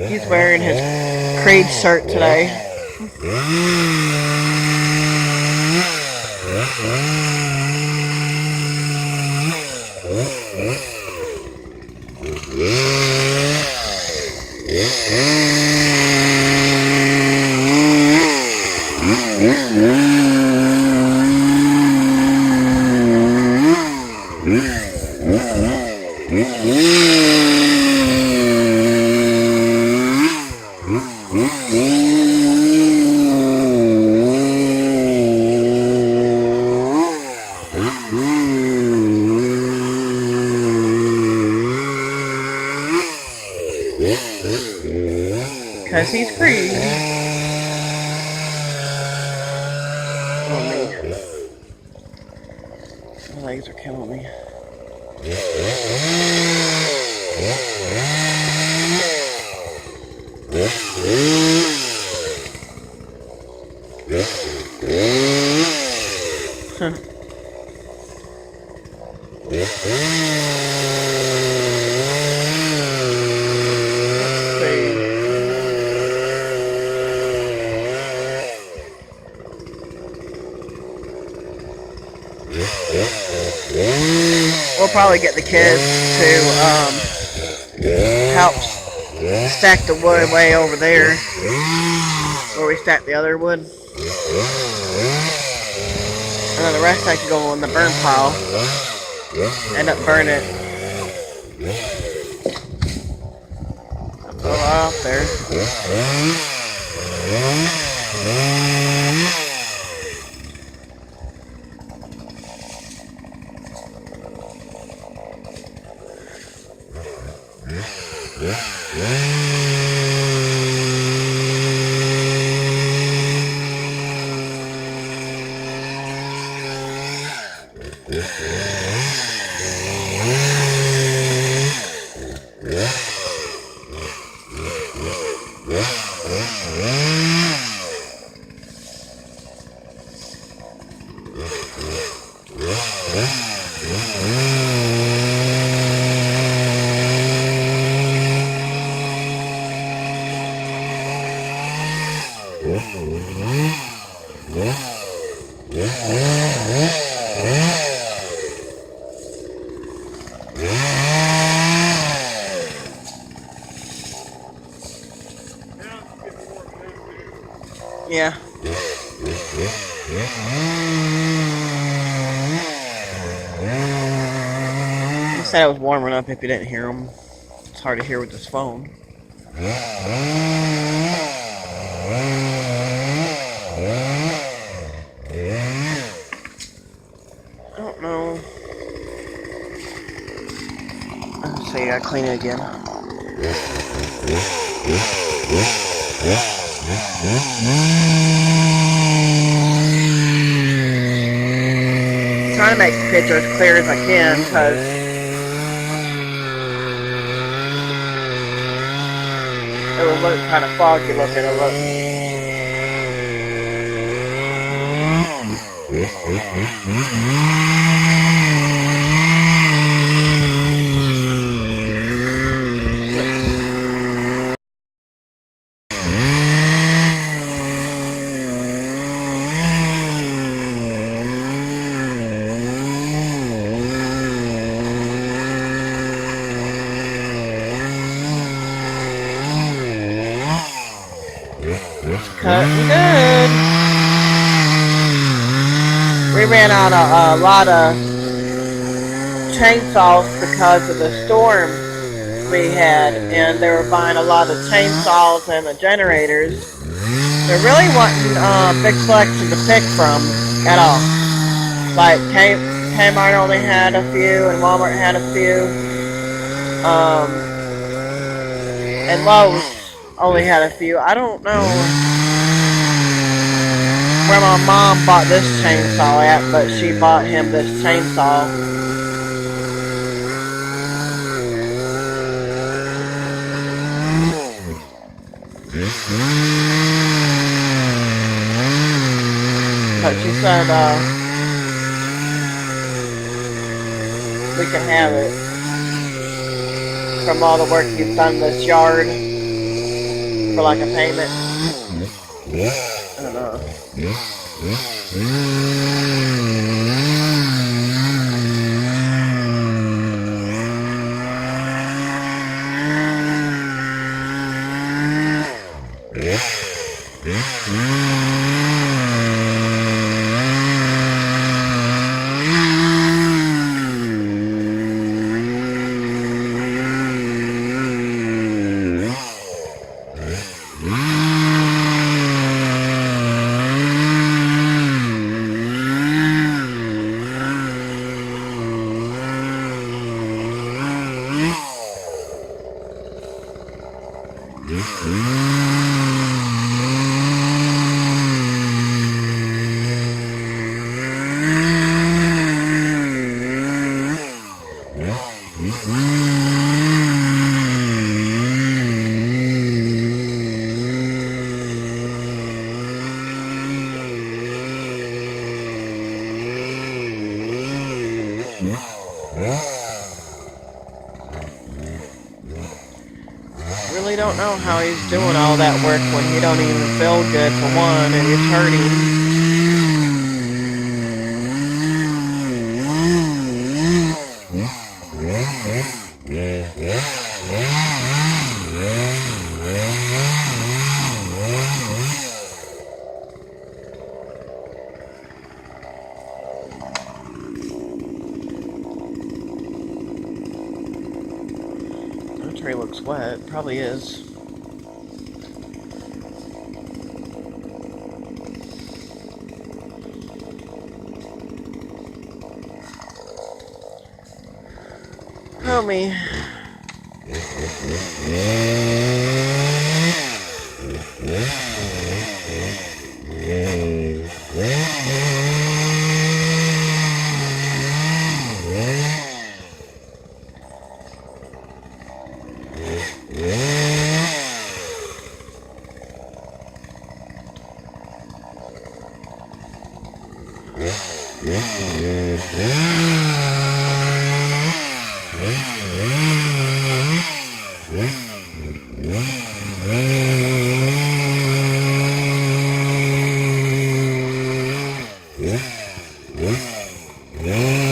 He's wearing his Creed shirt today. Because he's Creed. Oh, me. My legs are killing me. We'll probably get the kids to help stack the wood way over there where we stack the other wood. And then the rest I can go in the burn pile. End up burning it. Pull it off there. Yeah. He said it was warming up if you didn't hear him. It's hard to hear with this phone. I don't know. Let's see, I gotta clean it again. Trying to make the picture as clear as I can because it would look kind of foggy looking. cutting good. We ran out a lot of chainsaws because of the storm we had, and they were buying a lot of chainsaws and the generators. There really wasn't a big selection to pick from at all. Like Kmart only had a few, and Walmart had a few, and Lowe's only had a few. I don't know where my mom bought this chainsaw at, but she bought him this chainsaw. But she said we can have it from all the work you've done this yard for like a payment. I don't know. Really don't know how he's doing all that work when he don't even feel good for one, and he's hurting. That tree looks wet. Probably is. Help me. Yeah.